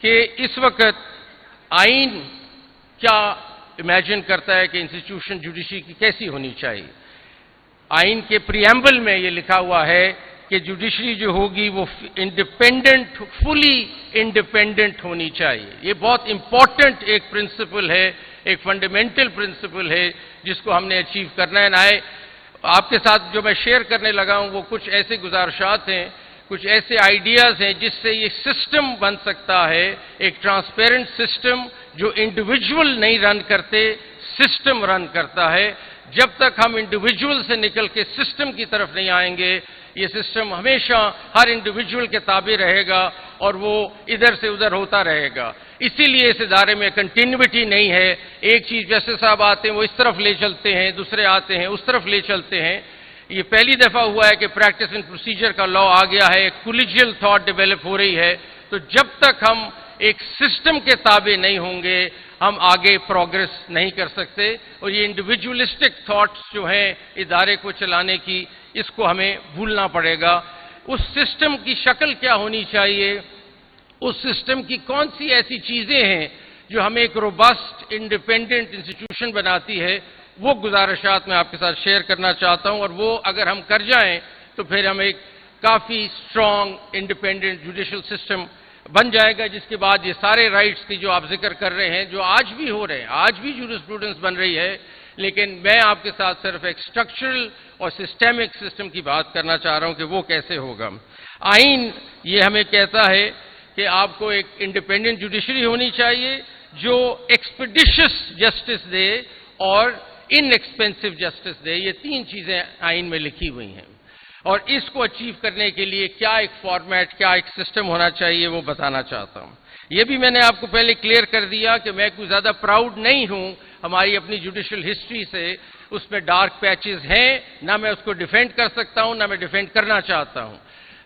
کہ اس وقت آئین کیا امیجن کرتا ہے کہ انسٹیٹیوشن جوڈیشری کی کیسی ہونی چاہیے. آئین کے پریمبل میں یہ لکھا ہوا ہے کہ جوڈیشری جو ہوگی وہ انڈیپینڈنٹ، فلی انڈیپینڈنٹ ہونی چاہیے. یہ بہت امپورٹنٹ ایک پرنسپل ہے، ایک فنڈامنٹل پرنسپل ہے جس کو ہم نے اچیو کرنا ہے. آپ کے ساتھ جو میں شیئر کرنے لگا ہوں وہ کچھ ایسے گزارشات ہیں، کچھ ایسے آئیڈیاز ہیں جس سے یہ سسٹم بن سکتا ہے، ایک ٹرانسپیرنٹ سسٹم جو انڈیویجول نہیں رن کرتے، سسٹم رن کرتا ہے. جب تک ہم انڈیویجول سے نکل کے سسٹم کی طرف نہیں آئیں گے، یہ سسٹم ہمیشہ ہر انڈیویجول کے تابع رہے گا اور وہ ادھر سے ادھر ہوتا رہے گا. اسی لیے اس ادارے میں کنٹینیوٹی نہیں ہے. ایک چیز جیسے صاحب آتے ہیں وہ اس طرف لے چلتے ہیں، دوسرے آتے ہیں اس طرف لے چلتے ہیں. یہ پہلی دفعہ ہوا ہے کہ پریکٹس اینڈ پروسیجر کا لا آ گیا ہے، ایک کولیجیل تھاٹ ڈیولپ ہو رہی ہے. تو جب تک ہم ایک سسٹم کے تابع نہیں ہوں گے ہم آگے پروگرس نہیں کر سکتے. اور یہ انڈیویجولسٹک تھاٹس جو ہیں ادارے کو چلانے کی، اس کو ہمیں بھولنا پڑے گا. اس سسٹم کی شکل کیا ہونی چاہیے، اس سسٹم کی کون سی ایسی چیزیں ہیں جو ہمیں ایک روبسٹ انڈیپینڈنٹ انسٹیٹیوشن بناتی ہے، وہ گزارشات میں آپ کے ساتھ شیئر کرنا چاہتا ہوں. اور وہ اگر ہم کر جائیں تو پھر ہم ایک کافی اسٹرانگ انڈیپینڈنٹ جوڈیشل سسٹم بن جائے گا، جس کے بعد یہ سارے رائٹس کی جو آپ ذکر کر رہے ہیں، جو آج بھی ہو رہے ہیں، آج بھی جورسپروڈنس بن رہی ہے. لیکن میں آپ کے ساتھ صرف ایک اسٹرکچرل اور سسٹمک سسٹم کی بات کرنا چاہ رہا ہوں کہ وہ کیسے ہوگا. آئین یہ ہمیں کہتا ہے کہ آپ کو ایک انڈیپینڈنٹ جوڈیشری ہونی چاہیے جو ایکسپیڈیشس جسٹس دے اور ان ایکسپینسو جسٹس دے. یہ تین چیزیں آئین میں لکھی ہوئی ہیں اور اس کو اچیو کرنے کے لیے کیا ایک فارمیٹ، کیا ایک سسٹم ہونا چاہیے وہ بتانا چاہتا ہوں. یہ بھی میں نے آپ کو پہلے کلیئر کر دیا کہ میں کوئی زیادہ پراؤڈ نہیں ہوں ہماری اپنی جوڈیشل ہسٹری سے. اس میں ڈارک پیچز ہیں، نہ میں اس کو ڈیفینڈ کر سکتا ہوں نہ میں ڈیفینڈ کرنا چاہتا ہوں.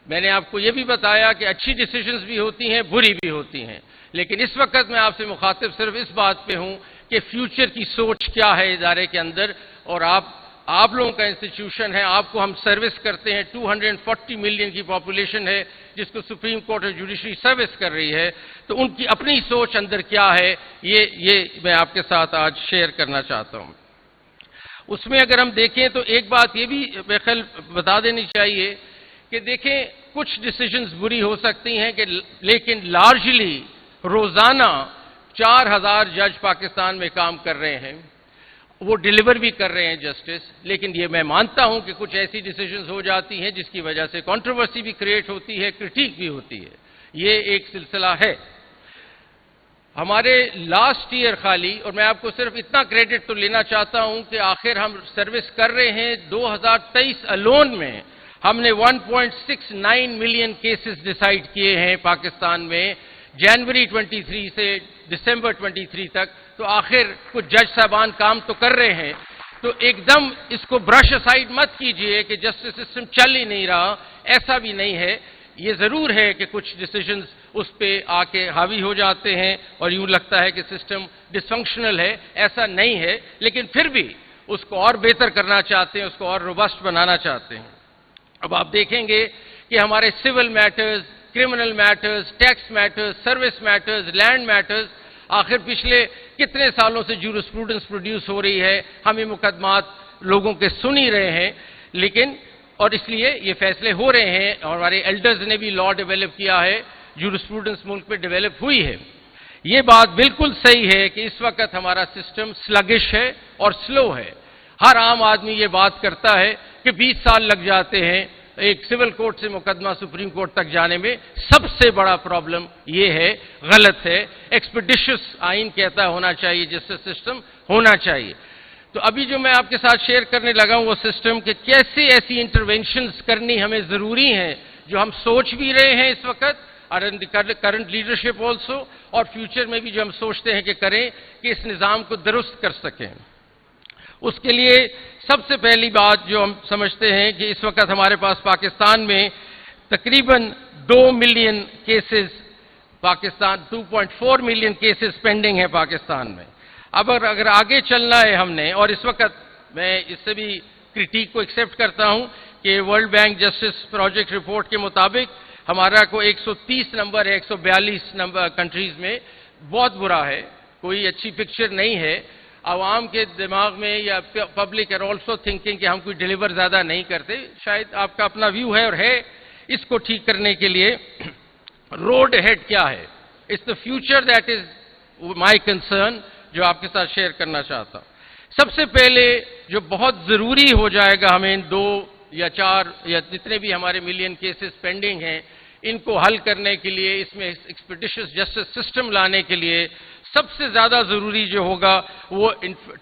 میں نے آپ کو یہ بھی بتایا کہ اچھی ڈیسیژنز بھی ہوتی ہیں، بری بھی ہوتی ہیں. لیکن اس وقت میں آپ سے مخاطب صرف اس بات پہ ہوں کہ فیوچر کی سوچ کیا ہے ادارے کے اندر. اور آپ لوگوں کا انسٹیٹیوشن ہے، آپ کو ہم سروس کرتے ہیں. 240 ملین کی پاپولیشن ہے جس کو سپریم کورٹ اور جوڈیشری سروس کر رہی ہے. تو ان کی اپنی سوچ اندر کیا ہے یہ میں آپ کے ساتھ آج شیئر کرنا چاہتا ہوں. اس میں اگر ہم دیکھیں تو ایک بات یہ بھی میرے خیال بتا دینی چاہیے کہ دیکھیں کچھ ڈیسیژنز بری ہو سکتی ہیں کہ لیکن لارجلی روزانہ 4000 جج پاکستان میں کام کر رہے ہیں، وہ ڈیلیور بھی کر رہے ہیں جسٹس. لیکن یہ میں مانتا ہوں کہ کچھ ایسی ڈیسیژنز ہو جاتی ہیں جس کی وجہ سے کنٹروورسی بھی کریٹ ہوتی ہے، کرٹیک بھی ہوتی ہے. یہ ایک سلسلہ ہے. ہمارے لاسٹ ایئر خالی، اور میں آپ کو صرف اتنا کریڈٹ تو لینا چاہتا ہوں کہ آخر ہم سروس کر رہے ہیں 2023 الون میں ہم نے 1.69 ملین کیسز ڈیسائیڈ کیے ہیں پاکستان میں، جنوری 23 سے دسمبر 23 تک. تو آخر کچھ جج صاحبان کام تو کر رہے ہیں. تو ایک دم اس کو برش اسائیڈ مت کیجئے کہ جسٹس سسٹم چل ہی نہیں رہا. ایسا بھی نہیں ہے. یہ ضرور ہے کہ کچھ ڈیسیژنز اس پہ آ کے حاوی ہو جاتے ہیں اور یوں لگتا ہے کہ سسٹم ڈس فنکشنل ہے. ایسا نہیں ہے، لیکن پھر بھی اس کو اور بہتر کرنا چاہتے ہیں، اس کو اور روبسٹ بنانا چاہتے ہیں. اب آپ دیکھیں گے کہ ہمارے civil matters, criminal matters, tax matters, service matters, land matters, آخر پچھلے کتنے سالوں سے جورسپروڈنس پروڈیوس ہو رہی ہے. ہم یہ مقدمات لوگوں کے سن ہی رہے ہیں، لیکن اور اس لیے یہ فیصلے ہو رہے ہیں اور ہمارے ایلڈرز نے بھی لا ڈیولپ کیا ہے. جورسپروڈنس ملک میں ڈیولپ ہوئی ہے. یہ بات بالکل صحیح ہے کہ اس وقت ہمارا سسٹم سلگش ہے اور سلو ہے. ہر عام آدمی یہ بات کرتا ہے کہ 20 سال لگ جاتے ہیں ایک سول کورٹ سے مقدمہ سپریم کورٹ تک جانے میں. سب سے بڑا پرابلم یہ ہے، غلط ہے. ایکسپیڈیشس آئین کہتا ہونا چاہیے، جسٹس سسٹم ہونا چاہیے. تو ابھی جو میں آپ کے ساتھ شیئر کرنے لگا ہوں وہ سسٹم کہ کیسے ایسی انٹرونشنز کرنی ہمیں ضروری ہیں جو ہم سوچ بھی رہے ہیں اس وقت کرنٹ لیڈرشپ آلسو، اور فیوچر میں بھی جو ہم سوچتے ہیں کہ کریں کہ اس نظام کو درست کر سکیں. اس کے لیے سب سے پہلی بات جو ہم سمجھتے ہیں کہ اس وقت ہمارے پاس پاکستان میں تقریباً 2 million cases, 2.4 million cases pending ہیں پاکستان میں. اب اگر آگے چلنا ہے ہم نے، اور اس وقت میں اس سے بھی کرٹیک کو ایکسیپٹ کرتا ہوں کہ world bank justice project report کے مطابق ہمارا کو 130 نمبر ہے 142 نمبر کنٹریز میں، بہت برا ہے، کوئی اچھی پکچر نہیں ہے. عوام کے دماغ میں یا پبلک آر آلسو تھنکنگ کہ ہم کوئی ڈیلیور زیادہ نہیں کرتے. شاید آپ کا اپنا ویو ہے اور ہے. اس کو ٹھیک کرنے کے لیے روڈ ہیڈ کیا ہے؟ It's the future that is my concern, جو آپ کے ساتھ شیئر کرنا چاہتا ہوں. سب سے پہلے جو بہت ضروری ہو جائے گا، ہمیں 2 یا 4 یا جتنے بھی ہمارے ملین کیسز پینڈنگ ہیں، ان کو حل کرنے کے لیے، اس میں ایکسپیڈیشس جسٹس سسٹم لانے کے لیے سب سے زیادہ ضروری جو ہوگا وہ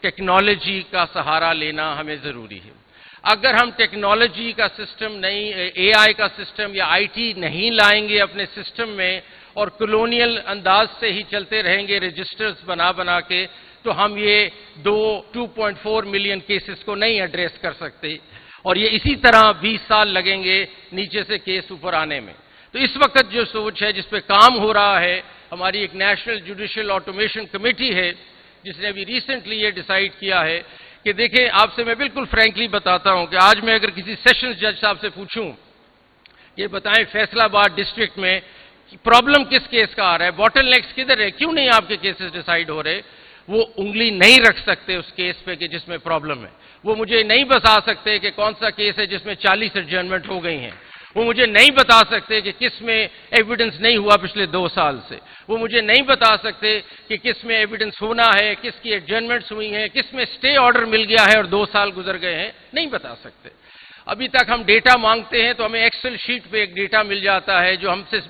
ٹیکنالوجی کا سہارا لینا ہمیں ضروری ہے. اگر ہم ٹیکنالوجی کا سسٹم نہیں، اے آئی کا سسٹم یا آئی ٹی نہیں لائیں گے اپنے سسٹم میں اور کلونیل انداز سے ہی چلتے رہیں گے رجسٹرز بنا کے، تو ہم یہ 2.4 ملین کیسز کو نہیں ایڈریس کر سکتے، اور یہ اسی طرح 20 سال لگیں گے نیچے سے کیس اوپر آنے میں. تو اس وقت جو سوچ ہے، جس پہ کام ہو رہا ہے، ہماری ایک نیشنل جوڈیشل آٹومیشن کمیٹی ہے جس نے ابھی ریسنٹلی یہ ڈیسائیڈ کیا ہے کہ دیکھیں، آپ سے میں بالکل فرینکلی بتاتا ہوں کہ آج میں اگر کسی سیشنز جج صاحب سے پوچھوں یہ بتائیں فیصل آباد ڈسٹرکٹ میں پرابلم کس کیس کا آ رہا ہے، باٹل نیکس کدھر ہے، کیوں نہیں آپ کے کیسز ڈیسائیڈ ہو رہے، وہ انگلی نہیں رکھ سکتے اس کیس پہ کہ جس میں پرابلم ہے. وہ مجھے نہیں بتا سکتے کہ کون سا کیس ہے جس میں 40 ایڈجرنمنٹ ہو گئی ہیں. وہ مجھے نہیں بتا سکتے کہ کس میں ایویڈنس نہیں ہوا پچھلے 2 سال سے. وہ مجھے نہیں بتا سکتے کہ کس میں ایویڈنس ہونا ہے، کس کی ایڈجرنمنٹس ہوئی ہیں، کس میں سٹے آرڈر مل گیا ہے اور 2 سال گزر گئے ہیں. نہیں بتا سکتے. ابھی تک ہم ڈیٹا مانگتے ہیں تو ہمیں ایکسل شیٹ پہ ایک ڈیٹا مل جاتا ہے جو ہم سے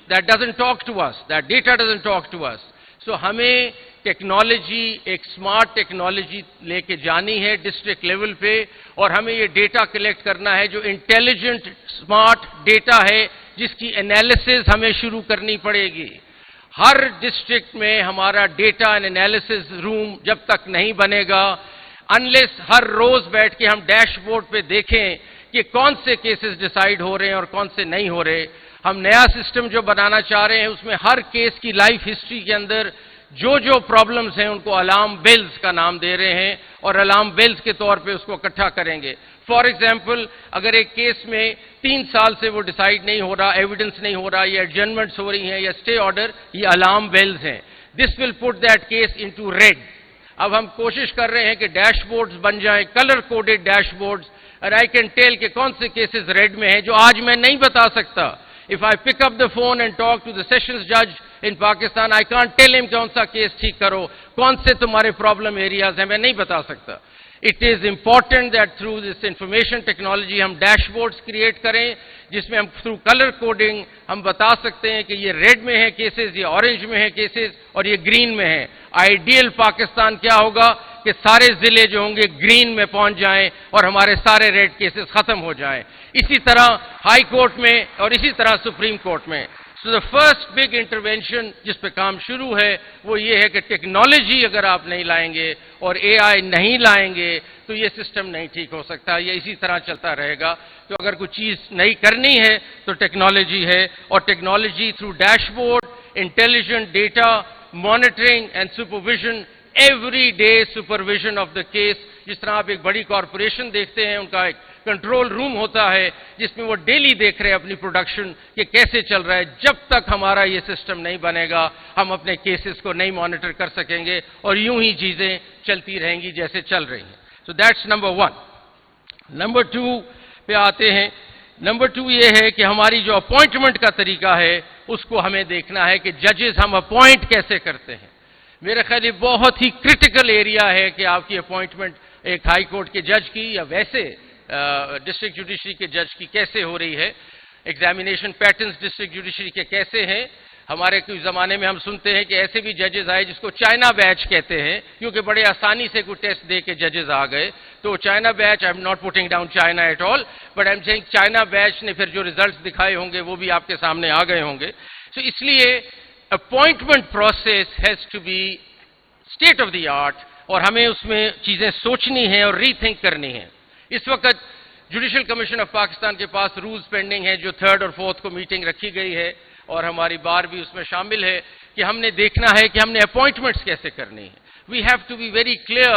that doesn't talk to us, that data doesn't talk to us. So ہمیں ٹیکنالوجی، ایک سمارٹ ٹیکنالوجی لے کے جانی ہے ڈسٹرکٹ لیول پہ، اور ہمیں یہ ڈیٹا کلیکٹ کرنا ہے جو انٹیلیجنٹ سمارٹ ڈیٹا ہے جس کی انالیسز ہمیں شروع کرنی پڑے گی. ہر ڈسٹرکٹ میں ہمارا ڈیٹا اینڈ انالیسز روم جب تک نہیں بنے گا، انلیس ہر روز بیٹھ کے ہم ڈیش بورڈ پہ دیکھیں کہ کون سے کیسز ڈیسائیڈ ہو رہے ہیں اور کون سے نہیں ہو رہے. ہم نیا سسٹم جو بنانا چاہ رہے ہیں اس میں ہر کیس کی لائف ہسٹری کے اندر جو پرابلمز ہیں ان کو الارم بیلز کا نام دے رہے ہیں اور الارم بیلز کے طور پہ اس کو اکٹھا کریں گے. فار ایگزامپل، اگر ایک کیس میں 3 سال سے وہ ڈیسائیڈ نہیں ہو رہا، ایویڈنس نہیں ہو رہا، یا ایڈجرنمنٹس ہو رہی ہیں یا اسٹے آرڈر، یہ الارم بیلز ہیں. This will put that case into red. اب ہم کوشش کر رہے ہیں کہ ڈیش بورڈز بن جائیں، کلر کوڈڈ ڈیش بورڈز، اور آئی کین ٹیل کہ کون سے کیسز ریڈ میں ہیں جو آج میں نہیں بتا سکتا. If I pick up the phone and talk to the sessions judge in Pakistan, I can't tell him کون سا کیس ٹھیک کرو، کون سے تمہارے پرابلم ایریاز ہیں، میں نہیں بتا سکتا. It is important that through this information technology ہم ڈیش بورڈز کریٹ کریں جس میں ہم تھرو کلر کوڈنگ ہم بتا سکتے ہیں کہ یہ ریڈ میں ہے کیسز، یہ اورنج میں ہے کیسز، اور یہ گرین میں ہے. آئیڈیل پاکستان کیا ہوگا کہ سارے ضلع جو ہوں گے گرین میں پہنچ جائیں اور ہمارے سارے ریڈ کیسز ختم ہو جائیں. اسی طرح ہائی کورٹ میں اور اسی طرح سپریم کورٹ میں. سو دا فرسٹ بگ انٹروینشن جس پہ کام شروع ہے وہ یہ ہے کہ ٹیکنالوجی اگر آپ نہیں لائیں گے اور اے آئی نہیں لائیں گے تو یہ سسٹم نہیں ٹھیک ہو سکتا، یہ اسی طرح چلتا رہے گا. تو اگر کوئی چیز نہیں کرنی ہے تو ٹیکنالوجی ہے، اور technology through dash board, intelligent data, monitoring and supervision, every day supervision of the case. جس طرح آپ ایک بڑی کارپوریشن دیکھتے ہیں، ان کا ایک کنٹرول روم ہوتا ہے جس میں وہ ڈیلی دیکھ رہے ہیں اپنی پروڈکشن کہ کیسے چل رہا ہے. جب تک ہمارا یہ سسٹم نہیں بنے گا ہم اپنے کیسز کو نہیں مانیٹر کر سکیں گے، اور یوں ہی چیزیں چلتی رہیں گی جیسے چل رہی ہیں. So that's number 1. نمبر 2 پہ آتے ہیں. نمبر 2 یہ ہے کہ ہماری جو اپوائنٹمنٹ کا طریقہ ہے اس کو ہمیں دیکھنا ہے کہ ججز ہم اپوائنٹ کیسے کرتے ہیں. میرے خیال یہ بہت ہی کرٹیکل ایریا ہے کہ آپ کی اپوائنٹمنٹ ایک ہائی کورٹ کے جج کی یا ویسے ڈسٹرکٹ جوڈیشری کے جج کی کیسے ہو رہی ہے. ایگزامینیشن پیٹرنز ڈسٹرکٹ جوڈیشری کے کیسے ہیں. ہمارے کچھ زمانے میں ہم سنتے ہیں کہ ایسے بھی ججز آئے جس کو چائنا بیچ کہتے ہیں کیونکہ بڑے آسانی سے کوئی ٹیسٹ دے کے ججز آ گئے. تو China bench, I am not putting down China at all, but I am seeing China bench نے پھر جو ریزلٹس دکھائے ہوں گے وہ بھی آپ کے سامنے آ گئے ہوں گے. سو اس لیے appointment process has to be state of the art, اور ہمیں اس میں چیزیں سوچنی ہیں اور ری تھنک کرنی ہیں. اس وقت جوڈیشل کمیشن آف پاکستان کے پاس رولز پینڈنگ ہیں جو 3rd اور 4th کو میٹنگ رکھی گئی ہے، اور ہماری بار بھی اس میں شامل ہے کہ ہم نے دیکھنا ہے کہ ہم نے اپوائنٹمنٹس کیسے کرنی ہیں. We have to be very clear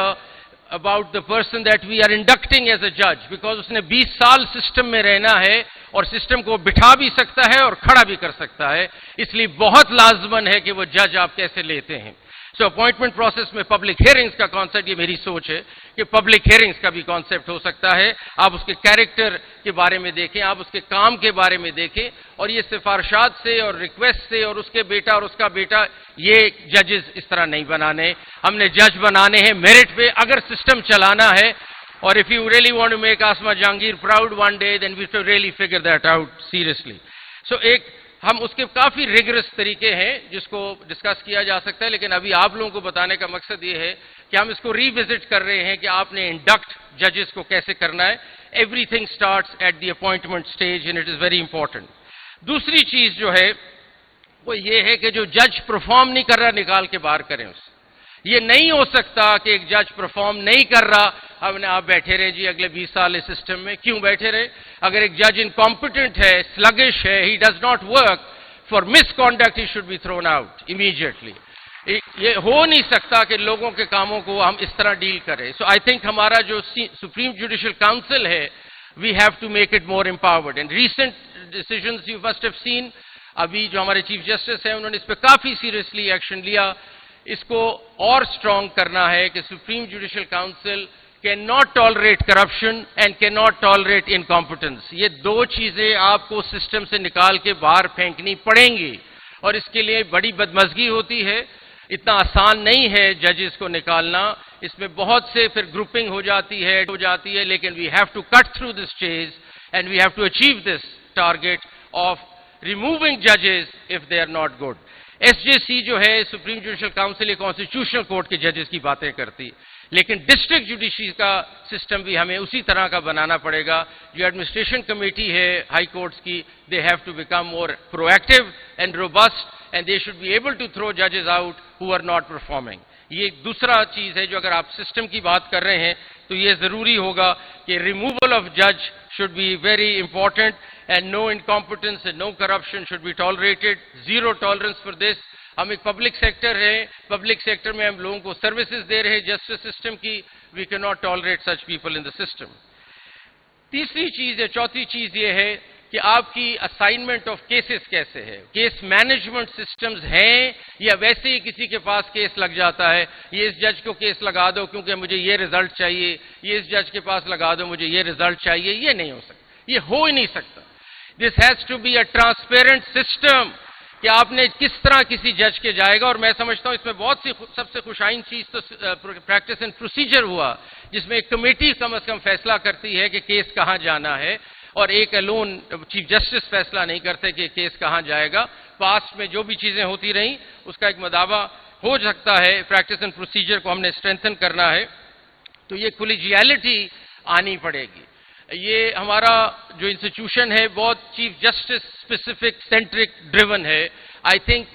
about the person that we are inducting as a جج، بیکاز اس نے 20 سال سسٹم میں رہنا ہے اور سسٹم کو بٹھا بھی سکتا ہے اور کھڑا بھی کر سکتا ہے. اس لیے بہت لازمن ہے کہ وہ جج آپ کیسے لیتے ہیں. سو اپوائنٹمنٹ پروسیس میں پبلک ہیئرنگز کا کانسیپٹ, یہ میری سوچ ہے کہ پبلک ہیئرنگز کا بھی کانسیپٹ ہو سکتا ہے. آپ اس کے کیریکٹر کے بارے میں دیکھیں, آپ اس کے کام کے بارے میں دیکھیں, اور یہ سفارشات سے اور ریکویسٹ سے اور اس کے بیٹا اور اس کا بیٹا, یہ ججز اس طرح نہیں بنانے. ہم نے جج بنانے ہیں میرٹ پہ اگر سسٹم چلانا ہے. اور if you really want to make Asma Jahangir proud one day, then we have to really figure that out seriously. So ہم اس کے کافی ریگرس طریقے ہیں جس کو ڈسکس کیا جا سکتا ہے, لیکن ابھی آپ لوگوں کو بتانے کا مقصد یہ ہے کہ ہم اس کو ری وزٹ کر رہے ہیں کہ آپ نے انڈکٹ ججز کو کیسے کرنا ہے. Everything starts at the appointment stage and it is very important. دوسری چیز جو ہے وہ یہ ہے کہ جو جج پرفارم نہیں کر رہا نکال کے باہر کریں اسے. یہ نہیں ہو سکتا کہ ایک جج پرفارم نہیں کر رہا, آپ بیٹھے رہے جی اگلے 20 سال اس سسٹم میں. کیوں بیٹھے رہے؟ اگر ایک جج انکمپیٹنٹ ہے, سلگش ہے, he does not work, for misconduct he should be thrown out immediately. یہ ہو نہیں سکتا کہ لوگوں کے کاموں کو ہم اس طرح ڈیل کریں. سو آئی تھنک ہمارا جو سپریم جوڈیشل کاؤنسل ہے, we have to make it more empowered. And recent decisions you must have seen, ابھی جو ہمارے چیف جسٹس ہیں انہوں نے اس پہ کافی سیریسلی ایکشن لیا. اس کو اور اسٹرانگ کرنا ہے کہ supreme judicial council can not tolerate corruption and can not tolerate incompetence. یہ دو چیزیں آپ کو سسٹم سے نکال کے باہر پھینکنی پڑیں گی, اور اس کے لیے بڑی بدمزگی ہوتی ہے. اتنا آسان نہیں ہے ججز کو نکالنا, اس میں بہت سے پھر گروپنگ ہو جاتی ہے, لیکن we have to cut through this چیز and we have to achieve this target of removing ججز if they are not good. S J C جو ہے سپریم جوڈیشل کاؤنسل, یہ کانسٹیٹیوشنل کورٹ کے ججز کی باتیں کرتی, لیکن ڈسٹرکٹ جوڈیشری کا سسٹم بھی ہمیں اسی طرح کا بنانا پڑے گا. جو ایڈمنسٹریشن کمیٹی ہے ہائی کورٹس کی, they have to become more proactive and robust, and they should be able to throw ججز out who are not performing. یہ دوسرا چیز ہے جو اگر آپ سسٹم کی بات کر رہے ہیں تو یہ ضروری ہوگا کہ ریموول آف جج should be very important, and no incompetence and no corruption should be tolerated. Zero tolerance for this. ہم ایک پبلک سیکٹر ہے, پبلک سیکٹر میں ہم لوگوں کو سروسز دے رہے ہیں جسٹس سسٹم کی. We can not tolerate such people in the system. تیسری چیز یا چوتھی چیز یہ ہے کہ آپ کی اسائنمنٹ آف کیسز کیسے ہے. کیس مینجمنٹ سسٹمز ہیں یا ویسے ہی کسی کے پاس کیس لگ جاتا ہے, یہ اس جج کو کیس لگا دو کیونکہ مجھے یہ رزلٹ چاہیے, یہ اس جج کے پاس لگا دو مجھے یہ رزلٹ چاہیے. یہ نہیں ہو سکتا, یہ ہو ہی نہیں سکتا. This has to be a transparent system کہ آپ نے کس طرح کسی جج کے جائے گا. اور میں سمجھتا ہوں اس میں بہت سی سب سے خوشائن چیز تو پریکٹس اینڈ پروسیجر ہوا, جس میں ایک کمیٹی کم از کم فیصلہ کرتی ہے کہ کیس کہاں جانا ہے, اور ایک الون چیف جسٹس فیصلہ نہیں کرتے کہ کیس کہاں جائے گا. پاسٹ میں جو بھی چیزیں ہوتی رہیں اس کا ایک مداوع ہو سکتا ہے. پریکٹس اینڈ پروسیجر کو ہم نے اسٹرینتھن کرنا ہے, تو یہ کولیجیلٹی آنی پڑے گی. یہ ہمارا جو انسٹیٹیوشن ہے بہت chief justice specific centric driven ہے. آئی تھنک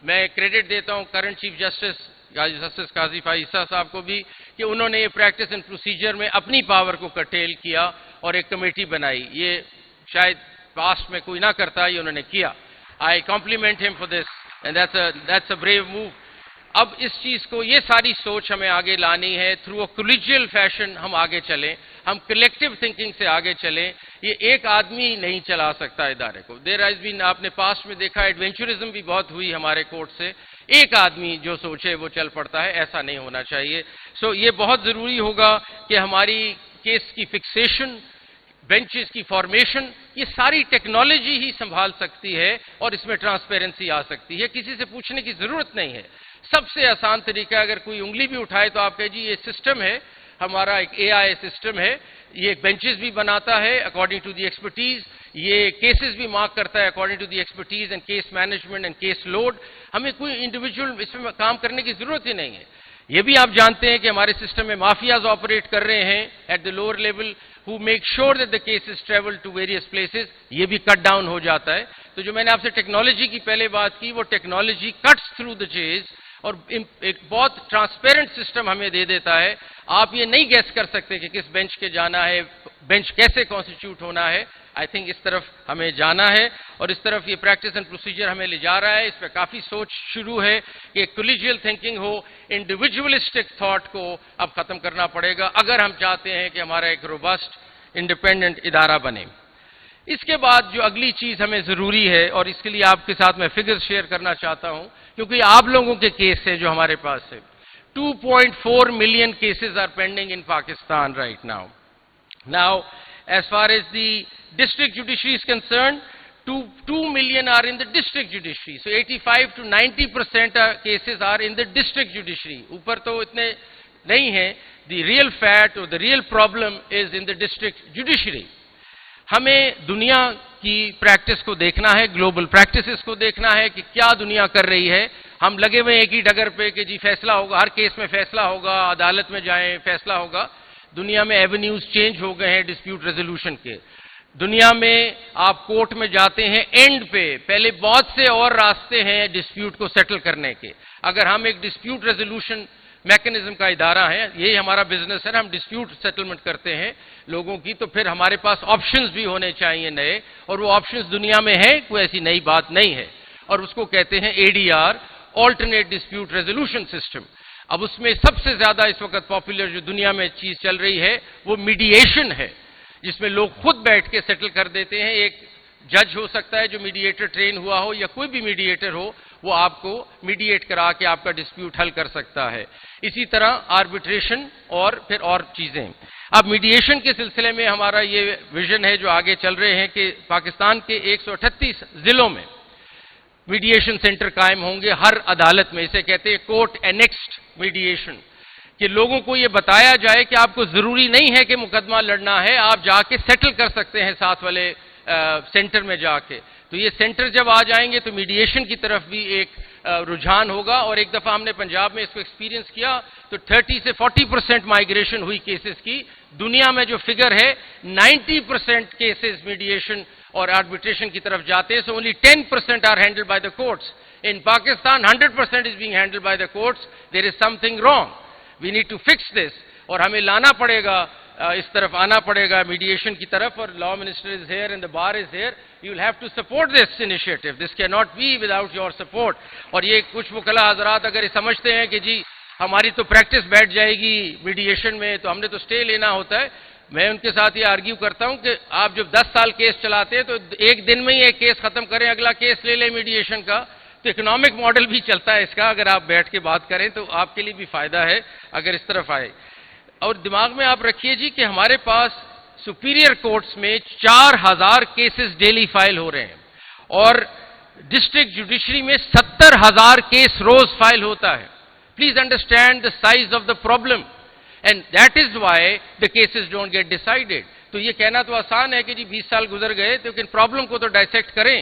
میں کریڈٹ دیتا ہوں کرنٹ چیف جسٹس قاضی فائزہ صاحب کو بھی کہ انہوں نے یہ پریکٹس اینڈ پروسیجر میں اپنی پاور کو کرٹیل کیا اور ایک کمیٹی بنائی. یہ شاید پاسٹ میں کوئی نہ کرتا, یہ انہوں نے کیا. آئی کمپلیمنٹ ہم for this and that's a brave move. اب اس چیز کو, یہ ساری سوچ ہمیں آگے لانی ہے. تھرو اے کولیجیل فیشن ہم آگے چلیں, ہم کلیکٹیو تھنکنگ سے آگے چلیں. یہ ایک آدمی نہیں چلا سکتا ادارے کو. دیر ہیز بین, آپ نے پاسٹ میں دیکھا ایڈونچرزم بھی بہت ہوئی ہمارے کورٹ سے. ایک آدمی جو سوچے وہ چل پڑتا ہے, ایسا نہیں ہونا چاہیے. سو یہ بہت ضروری ہوگا کہ ہماری کیس کی فکسیشن, بینچز کی فارمیشن, یہ ساری ٹیکنالوجی ہی سنبھال سکتی ہے اور اس میں ٹرانسپیرنسی آ سکتی ہے. کسی سے پوچھنے کی ضرورت نہیں ہے. سب سے آسان طریقہ, اگر کوئی انگلی بھی اٹھائے تو آپ کہے جی یہ سسٹم ہے ہمارا, ایک اے آئی سسٹم ہے, یہ بینچز بھی بناتا ہے اکارڈنگ ٹو دی ایکسپرٹیز, یہ کیسز بھی مارک کرتا ہے according to the expertise and case management and case load. ہمیں کوئی انڈیویجول اس میں کام کرنے کی ضرورت ہی نہیں ہے. یہ بھی آپ جانتے ہیں کہ ہمارے سسٹم میں مافیاز آپریٹ کر رہے ہیں at the lower level, who make sure that the cases travel to various places. یہ بھی کٹ ڈاؤن ہو جاتا ہے. تو جو میں نے آپ سے ٹیکنالوجی کی پہلے بات کی, وہ ٹیکنالوجی کٹس تھرو دا چیز اور ایک بہت ٹرانسپیرنٹ سسٹم ہمیں دے دیتا ہے. آپ یہ نہیں گیس کر سکتے کہ کس بینچ کے جانا ہے, بینچ کیسے کانسٹیٹیوٹ ہونا ہے. آئی تھنک اس طرف ہمیں جانا ہے اور اس طرف یہ پریکٹس اینڈ پروسیجر ہمیں لے جا رہا ہے. اس پہ کافی سوچ شروع ہے کہ کولیجیل تھنکنگ ہو, انڈیویجولسٹک تھاٹ کو اب ختم کرنا پڑے گا اگر ہم چاہتے ہیں کہ ہمارا ایک روبسٹ انڈیپینڈنٹ ادارہ بنے. اس کے بعد جو اگلی چیز ہمیں ضروری ہے، اور اس کے لیے آپ کے ساتھ میں فگر شیئر کرنا چاہتا ہوں، کیونکہ یہ آپ لوگوں کے کیس ہے جو ہمارے پاس ہے. 2.4 million cases are pending in Pakistan right now. Now, as far as the district judiciary is concerned, 2 million are in the district judiciary. So 85 to 90% cases are in the district judiciary. اوپر تو اتنے نہیں ہیں. The real fact or the real problem is in the district judiciary. ہمیں دنیا کی practice کو دیکھنا ہے، گلوبل پریکٹسز کو دیکھنا ہے کہ کیا دنیا کر رہی ہے. ہم لگے ہوئے ایک ہی ڈگر پہ کہ جی فیصلہ ہوگا، ہر کیس میں فیصلہ ہوگا، عدالت میں جائیں فیصلہ ہوگا. دنیا میں ایونیوز چینج ہو گئے ہیں ڈسپیوٹ ریزولوشن کے. دنیا میں آپ کورٹ میں جاتے ہیں اینڈ پہ، پہلے بہت سے اور راستے ہیں ڈسپیوٹ کو سیٹل کرنے کے. اگر ہم ایک ڈسپیوٹ ریزولوشن میکنزم کا ادارہ ہے، یہی ہمارا بزنس ہے، ہم ڈسپیوٹ سیٹلمنٹ کرتے ہیں لوگوں کی، تو پھر ہمارے پاس آپشنز بھی ہونے چاہیے نئے، اور وہ آپشنز دنیا میں ہیں، کوئی ایسی نئی بات نہیں ہے. اور اس کو کہتے ہیں ADR، alternate dispute resolution system. اب اس میں سب سے زیادہ اس وقت پاپولر جو دنیا میں چیز چل رہی ہے وہ میڈیشن ہے، جس میں لوگ خود بیٹھ کے سیٹل کر دیتے ہیں. ایک جج ہو سکتا ہے جو میڈیٹر ٹرین ہوا ہو، یا کوئی بھی میڈیٹر ہو، وہ آپ کو میڈیٹ کرا کے آپ کا ڈسپیوٹ حل کر سکتا ہے. اسی طرح آربیٹریشن اور پھر اور چیزیں. اب میڈیشن کے سلسلے میں ہمارا یہ ویژن ہے جو آگے چل رہے ہیں کہ پاکستان کے 138 ضلعوں میں میڈیشن سینٹر قائم ہوں گے ہر عدالت میں. اسے کہتے ہیں کورٹ اینیکسڈ میڈیشن، کہ لوگوں کو یہ بتایا جائے کہ آپ کو ضروری نہیں ہے کہ مقدمہ لڑنا ہے، آپ جا کے سیٹل کر سکتے ہیں ساتھ والے سینٹر میں جا کے. تو یہ سینٹر جب آ جائیں گے تو میڈیشن کی طرف بھی ایک رجحان ہوگا. اور ایک دفعہ ہم نے پنجاب میں اس کو ایکسپیرینس کیا تو 30 سے 40% مائگریشن ہوئی کیسز کی. دنیا میں جو فگر ہے 90% کیسز میڈیشن اور آربیٹریشن کی طرف جاتے ہیں. So only 10% are handled by the courts. In Pakistan 100% is being handled by the courts. There is something wrong. We need to fix this. اور ہمیں لانا پڑے گا، اس طرف آنا پڑے گا میڈیشن کی طرف. اور law minister is here and the bar is here. You will have to support this initiative. This can not be without your support. اور یہ کچھ وکلا حضرات اگر یہ سمجھتے ہیں کہ جی ہماری تو پریکٹس بیٹھ جائے گی میڈیشن میں تو ہم نے تو اسٹے لینا ہوتا ہے، میں ان کے ساتھ یہ آرگیو کرتا ہوں کہ آپ جب 10 سال کیس چلاتے ہیں تو ایک دن میں ہی ایک کیس ختم کریں، اگلا کیس لے لیں میڈیشن کا. تو اکنامک ماڈل بھی چلتا ہے اس کا. اگر آپ بیٹھ کے بات کریں تو آپ کے لیے بھی فائدہ ہے اگر اس طرف آئے. اور دماغ میں آپ رکھیے جی کہ ہمارے پاس سپیریئر کورٹس میں 4000 کیسز ڈیلی فائل ہو رہے ہیں، اور ڈسٹرکٹ جوڈیشری میں 70,000 کیس روز فائل ہوتا ہے. Please understand the size of the problem and that is why the cases don't get decided. تو یہ کہنا تو آسان ہے کہ جی 20 سال گزر گئے، لیکن پرابلم کو تو ڈائسیکٹ کریں.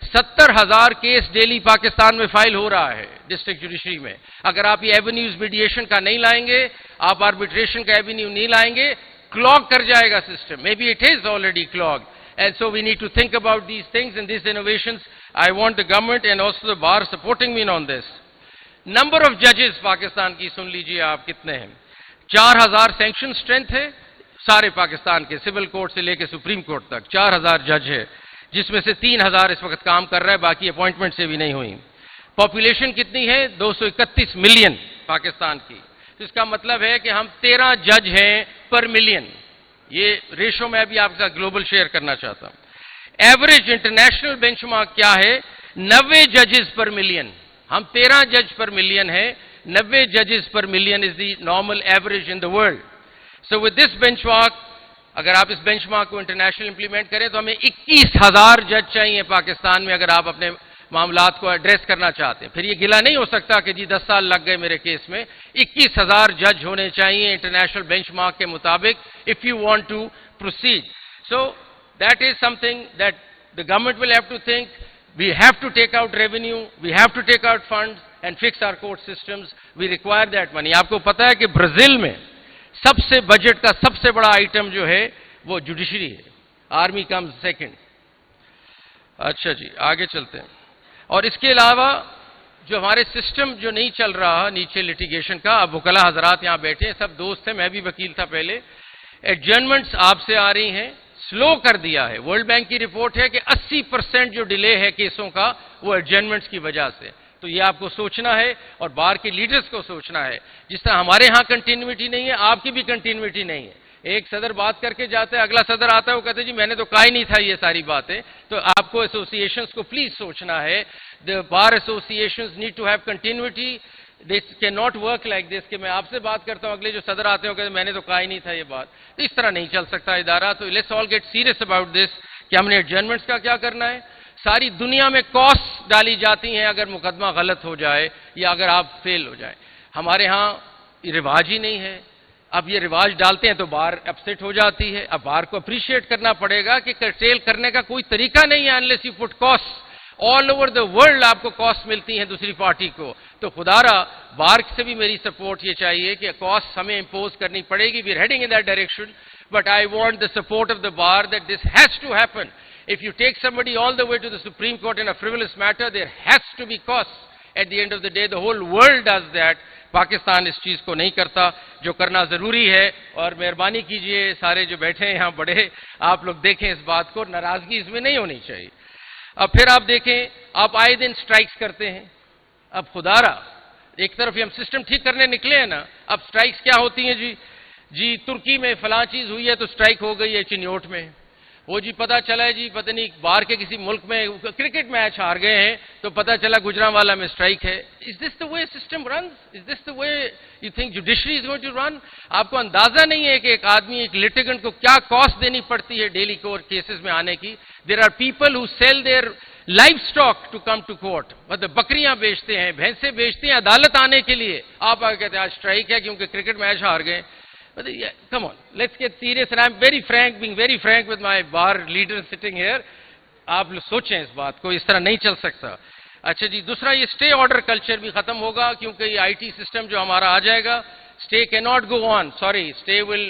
70,000 کیس ڈیلی پاکستان میں فائل ہو رہا ہے ڈسٹرکٹ جوڈیشری میں. اگر آپ یہ ایونیوز میڈیشن کا نہیں لائیں گے، آپ آربیٹریشن کا ایونیو نہیں لائیں گے، کلاگ کر جائے گا system. Maybe it is already clog. And so we need to think about these things and these innovations. I want the government and also the bar supporting me on this. Number of judges Pakistan کی سن لیجئے آپ کتنے ہیں. 4,000 sanction strength ہے سارے پاکستان کے، civil court سے لے کے سپریم کورٹ تک 4,000 جج ہے، جس میں سے 3,000 اس وقت کام کر رہا ہے، باقی اپوائنٹمنٹ سے بھی نہیں ہوئی. پاپولیشن کتنی ہے؟ 231 ملین پاکستان کی. تو اس کا مطلب ہے کہ ہم 13 جج ہیں پر ملین. یہ ریشو میں ابھی آپ کے ساتھ گلوبل شیئر کرنا چاہتا ہوں. ایوریج انٹرنیشنل بینچ مارک کیا ہے؟ 90 ججز پر ملین. ہم 13 جج پر ملین ہیں، 90 ججز پر million is the normal average in the world. So with this benchmark, اگر آپ اس بینچ مارک کو انٹرنیشنل امپلیمنٹ کریں تو ہمیں 21,000 جج چاہیے پاکستان میں اگر آپ اپنے معاملات کو ایڈریس کرنا چاہتے ہیں. پھر یہ گلا نہیں ہو سکتا کہ جی 10 سال لگ گئے میرے کیس میں. 21,000 جج ہونے چاہیے انٹرنیشنل بینچ مارک کے مطابق if you want to proceed. So that is something that the government will have to think. We have to take out revenue, we have to take out funds and fix our court systems. We require that money. آپ کو پتا ہے کہ Brazil میں سب سے budget کا سب سے بڑا آئٹم جو ہے وہ جوڈیشری ہے. Army comes second. اچھا جی آگے چلتے ہیں. اور اس کے علاوہ جو ہمارے سسٹم جو نہیں چل رہا نیچے لیٹیگیشن کا، اب وکلا حضرات یہاں بیٹھے ہیں، سب دوست ہیں، میں بھی وکیل تھا پہلے. ایڈجرنمنٹس آپ سے آ رہی ہیں، سلو کر دیا ہے. ورلڈ بینک کی رپورٹ ہے کہ 80% جو ڈیلے ہے کیسوں کا وہ ایڈجرنمنٹس کی وجہ سے. تو یہ آپ کو سوچنا ہے اور بار کے لیڈرز کو سوچنا ہے. جس طرح ہمارے ہاں کنٹینیوٹی نہیں ہے، آپ کی بھی کنٹینیوٹی نہیں ہے. ایک صدر بات کر کے جاتا ہے, اگلا صدر آتا ہے, وہ کہتے ہیں جی میں نے تو کہا ہی نہیں تھا یہ ساری باتیں. تو آپ کو ایسوسیشنز کو پلیز سوچنا ہے. The bar associations need to have continuity. This cannot work like this کہ میں آپ سے بات کرتا ہوں, اگلے جو صدر آتے ہیں وہ کہتے ہیں میں نے تو کہا ہی نہیں تھا یہ بات. تو اس طرح نہیں چل سکتا ادارہ. تو let's all get serious about this کہ ہم نے ایڈجرنمنٹس کا کیا کرنا ہے. ساری دنیا میں کاسٹ ڈالی جاتی ہیں اگر مقدمہ غلط ہو جائے یا اگر آپ فیل ہو جائیں. ہمارے ہاں رواج ہی نہیں ہے. اب یہ رواج ڈالتے ہیں تو بار اپسیٹ ہو جاتی ہے. اب بار کو اپریشیٹ کرنا پڑے گا کہ کرٹیل کرنے کا کوئی طریقہ نہیں ہے unless you put costs. All over the world آپ کو کاسٹ ملتی ہیں دوسری پارٹی کو. تو خدا را بار سے بھی میری سپورٹ یہ چاہیے کہ کاسٹ ہمیں امپوز کرنی پڑے گی. We are heading in that direction, but I want the support of the bar that this has to happen. If you take somebody all the way to the Supreme Court in a frivolous matter, there has to be costs. At the end of the day, the whole world does that. Pakistan اس چیز کو نہیں کرتا جو کرنا ضروری ہے. اور مہربانی کیجئے سارے جو بیٹھے ہیں یہاں بڑے, آپ لوگ دیکھیں اس بات کو, ناراضگی اس میں نہیں ہونی چاہیے. اب پھر آپ دیکھیں, آپ آئے دن سٹرائکس کرتے ہیں. اب خدا را ایک طرف ہم سسٹم ٹھیک کرنے نکلے ہیں نا, اب سٹرائکس کیا ہوتی ہیں جی ترکی میں فلاں چیز ہوئی ہے تو سٹرائک ہو گئی ہے چنیوٹ میں. وہ جی پتا چلا ہے جی پتہ نہیں باہر کے کسی ملک میں کرکٹ میچ ہار گئے ہیں تو پتا چلا گجرانوالا میں سٹرائک ہے. Is this the way system runs? Is this the way you think judiciary is going to run? آپ کو اندازہ نہیں ہے کہ ایک آدمی, ایک لیٹیگنٹ کو کیا کاسٹ دینی پڑتی ہے ڈیلی کورٹ کیسز میں آنے کی. There are people who sell their livestock to come to court. مطلب بکریاں بیچتے ہیں, بھینسیں بیچتے ہیں عدالت آنے کے لیے. آپ آگے کہتے ہیں آج سٹرائک ہے کیونکہ کرکٹ میچ ہار گئے. Come on, let's get serious. And I'm very frank, being very frank with my bar leaders sitting here. آپ سوچیں اس بات کو, اس طرح نہیں چل سکتا. اچھا جی, دوسرا یہ اسٹے آرڈر کلچر بھی ختم ہوگا کیونکہ یہ آئی ٹی سسٹم جو ہمارا آ جائے گا. Stay cannot go on. Sorry, stay will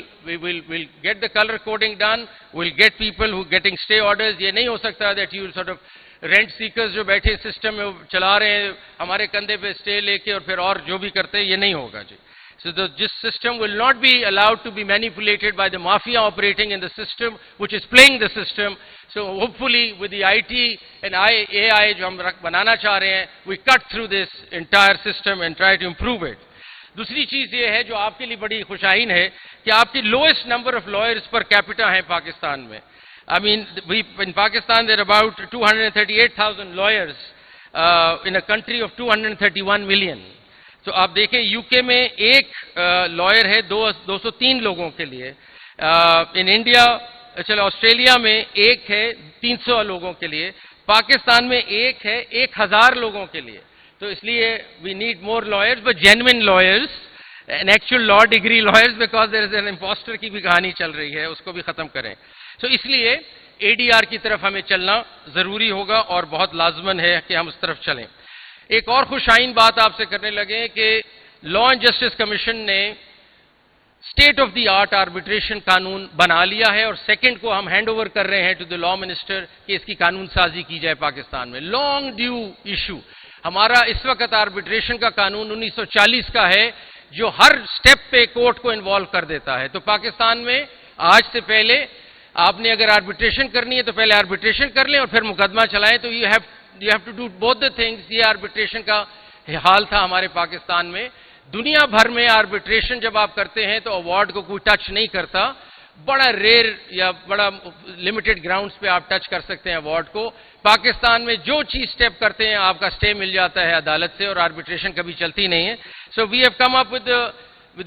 get the color coding done. We'll get people who getting stay orders. یہ نہیں ہو سکتا that you sort of rent seekers جو بیٹھے سسٹم میں چلا رہے ہیں ہمارے کندھے پہ اسٹے لے کے اور پھر اور جو بھی کرتے ہیں, یہ نہیں ہوگا جی. So this system will not be allowed to be manipulated by the mafia operating in the system, which is playing the system. So hopefully with the IT and AI جو ہم بنانا چاہ رہے ہیں, we cut through this entire system and try to improve it. دوسری چیز یہ ہے جو آپ کے لیے بڑی خوشائن ہے کہ آپ کی lowest number of lawyers per capita ہیں پاکستان میں. I mean, in Pakistan there are about 238,000 lawyers in a country of 231 million. تو آپ دیکھیں یو کے میں ایک لائر ہے 203 لوگوں کے لیے. ان انڈیا, چلو آسٹریلیا میں ایک ہے 300 لوگوں کے لیے. پاکستان میں ایک ہے 1000 لوگوں کے لیے. تو اس لیے we need more lawyers, but genuine lawyers and actual law degree lawyers, because there is an impostor کی بھی کہانی چل رہی ہے, اس کو بھی ختم کریں. تو اس لیے اے ڈی آر کی طرف ہمیں چلنا ضروری ہوگا اور بہت لازمن ہے کہ ہم اس طرف چلیں. ایک اور خوشائن بات آپ سے کرنے لگے کہ لا اینڈ جسٹس کمیشن نے state of the art arbitration قانون بنا لیا ہے اور سیکنڈ کو ہم ہینڈ اوور کر رہے ہیں ٹو دی لا منسٹر کہ اس کی قانون سازی کی جائے پاکستان میں. Long due issue. ہمارا اس وقت آربیٹریشن کا قانون 1940 کا ہے جو ہر سٹیپ پہ کورٹ کو انوالو کر دیتا ہے. تو پاکستان میں آج سے پہلے آپ نے اگر آربیٹریشن کرنی ہے تو پہلے آربیٹریشن کر لیں اور پھر مقدمہ چلائیں. تو you have to do both the things. یہ آربیٹریشن کا حال تھا ہمارے پاکستان میں. دنیا بھر میں آربیٹریشن جب آپ کرتے ہیں تو ایوارڈ کو کوئی ٹچ نہیں کرتا. بڑا ریئر یا بڑا لمیٹڈ گراؤنڈز پہ آپ ٹچ کر سکتے ہیں ایوارڈ کو. پاکستان میں جو چیز سٹیپ کرتے ہیں آپ کا سٹے مل جاتا ہے عدالت سے اور آربیٹریشن کبھی چلتی نہیں ہے. So we have come up with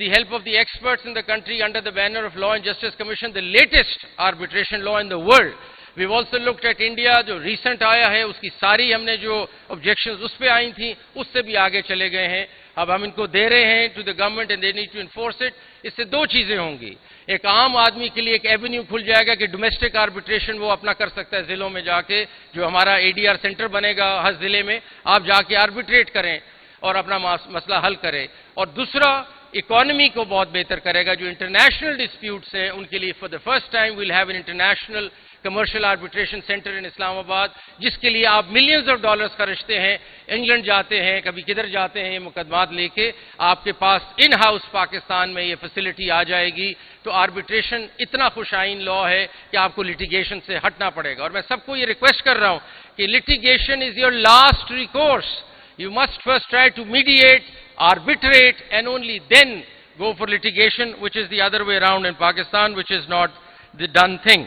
the help of the experts in the country under the banner of Law and Justice Commission, the latest arbitration law in the world. We've also looked at India, جو recent آیا ہے اس کی ساری ہم نے جو objections اس پہ آئی تھیں اس سے بھی آگے چلے گئے ہیں. اب ہم ان کو دے رہے ہیں to the government and they need to enforce it. اس سے دو چیزیں ہوں گی. ایک عام آدمی کے لیے ایک ایونیو کھل جائے گا کہ ڈومیسٹک آربیٹریشن وہ اپنا کر سکتا ہے ضلعوں میں جا کے, جو ہمارا اے ڈی آر سینٹر بنے گا ہر ضلع میں, آپ جا کے آربیٹریٹ کریں اور اپنا مسئلہ حل کریں. اور دوسرا اکانومی کو بہت بہتر کرے گا. جو انٹرنیشنل ڈسپیوٹس ہیں ان کے لیے for the first time we'll have an international commercial arbitration centre in Islamabad, جس کے لیے آپ ملینز آف ڈالرز خرچتے ہیں, انگلینڈ جاتے ہیں, کبھی کدھر جاتے ہیں, یہ مقدمات لے کے آپ کے پاس ان ہاؤس پاکستان میں یہ فیسلٹی آ جائے گی. تو آربیٹریشن اتنا خوشائن لا ہے کہ آپ کو لٹیگیشن سے ہٹنا پڑے گا. اور میں سب کو یہ ریکویسٹ کر رہا ہوں کہ litigation is your last recourse. You must first try to mediate, arbitrate, and only then go for litigation, which is the other way around in Pakistan, which is not the done thing.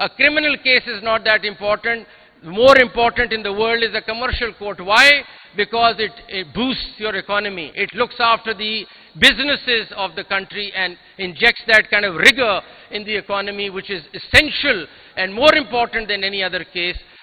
A criminal case is not that important. More important in the world is a commercial court. Why? Because it boosts your economy. It looks after the businesses of the country and injects that kind of rigor in the economy, which is essential and more important than any other case.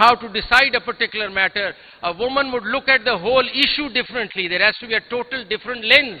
how to decide a particular matter. A woman would look at the whole issue differently. There has to be a total different lens.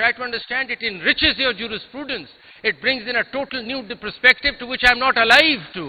Try to understand it enriches your jurisprudence. It brings in a total new perspective to which I am not alive to.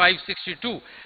562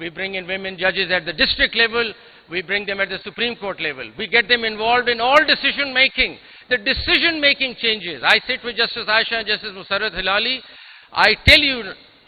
We bring in women judges at the district level. We bring them at the Supreme Court level. We get them involved in all decision making. The decision making changes. I sit with Justice Aisha and Justice Musarrat Hilali. I tell you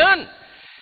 learn.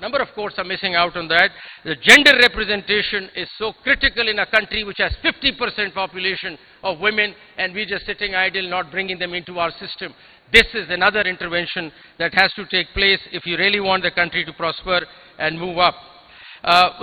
number of courts are missing out on that. The gender representation is so critical in a country which has 50% population of women, and we're just sitting idle, not bringing them into our system. This is another intervention that has to take place if you really want the country to prosper and move up.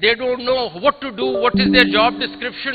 They don't know what to do, what is their job description.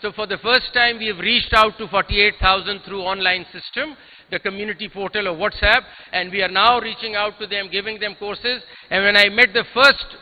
So for the first time we have reached out to 48,000 through online system, the community portal of WhatsApp, and we are now reaching out to them, giving them courses. And when I met the first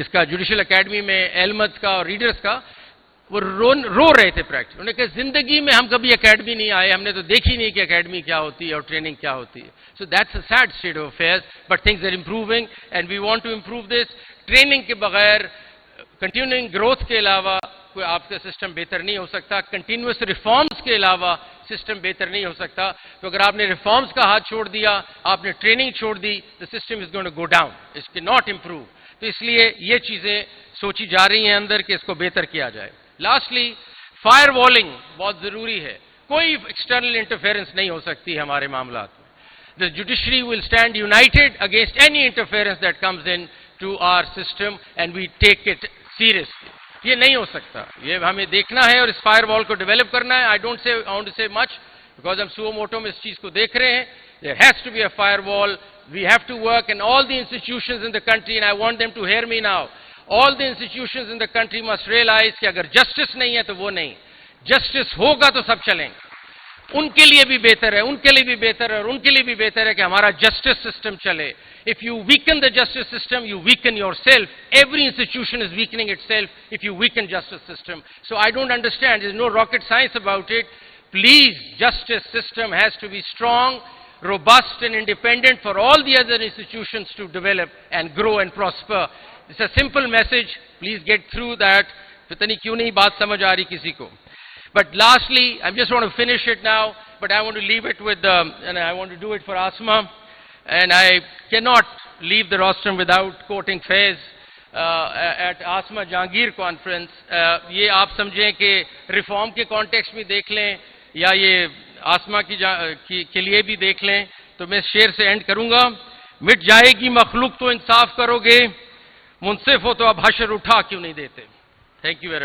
اس کا judicial academy میں علمت کا اور readers کا، وہ رو رہے تھے practice. انہوں نے کہا زندگی میں ہم کبھی اکیڈمی نہیں آئے، ہم نے تو دیکھی نہیں کہ اکیڈمی کیا ہوتی ہے اور ٹریننگ کیا ہوتی ہے. So that's a sad state of affairs, but things are improving and we want to improve this. Training کے بغیر، کنٹینیوئنگ گروتھ کے علاوہ کوئی آپ کا سسٹم بہتر نہیں ہو سکتا. کنٹینیوس ریفارمز کے علاوہ سسٹم بہتر نہیں ہو سکتا. تو اگر آپ نے ریفارمز کا ہاتھ چھوڑ دیا، آپ نے ٹریننگ چھوڑ دی، the system is going to go down. It cannot improve. تو اس لیے یہ چیزیں سوچی جا رہی ہیں اندر کہ اس کو بہتر کیا جائے. لاسٹلی، فائر والنگ بہت ضروری ہے. کوئی ایکسٹرنل انٹرفیئرنس نہیں ہو سکتی ہمارے معاملات میں. The judiciary will stand united against any interference that comes in to our system and we take it seriously. یہ نہیں ہو سکتا، یہ ہمیں دیکھنا ہے اور اس فائر وال کو ڈیولپ کرنا ہے. I want to say much because ہم سو موٹو میں اس چیز کو دیکھ رہے ہیں. There has to be a firewall. We have to work in all the institutions in the country and I want them to hear me now. All the institutions in the country must realize کہ اگر justice نہیں ہے تو وہ نہیں. Justice ہوگا تو سب چلیں گے. ان کے لیے بھی بہتر ہے، ان کے لیے بھی بہتر ہے اور ان کے لیے بھی بہتر ہے کہ ہمارا جسٹس سسٹم چلے. If you weaken the justice system, you weaken yourself. Every institution is weakening itself if you weaken justice system. So I don't understand. There's no rocket science about it. Please, justice system has to be strong, robust and independent for all the other institutions to develop and grow and prosper. It's a simple message. Please get through that. پتہ نہیں کیوں نہیں بات سمجھ آ رہی کسی کو. But lastly, I just want to finish it now, but I want to leave it with, and I want to do it for Asma. And I cannot leave the rostrum without quoting Faiz at Asma Jahangir conference. یہ آپ سمجھیں کہ reform کے context میں دیکھ لیں یا یہ آسما کے لیے بھی دیکھ لیں تو میں شعر سے اینڈ کروں گا. مٹ جائے گی مخلوق تو انصاف کرو گے، منصف ہو تو اب حشر اٹھا کیوں نہیں دیتے. Thank you very much.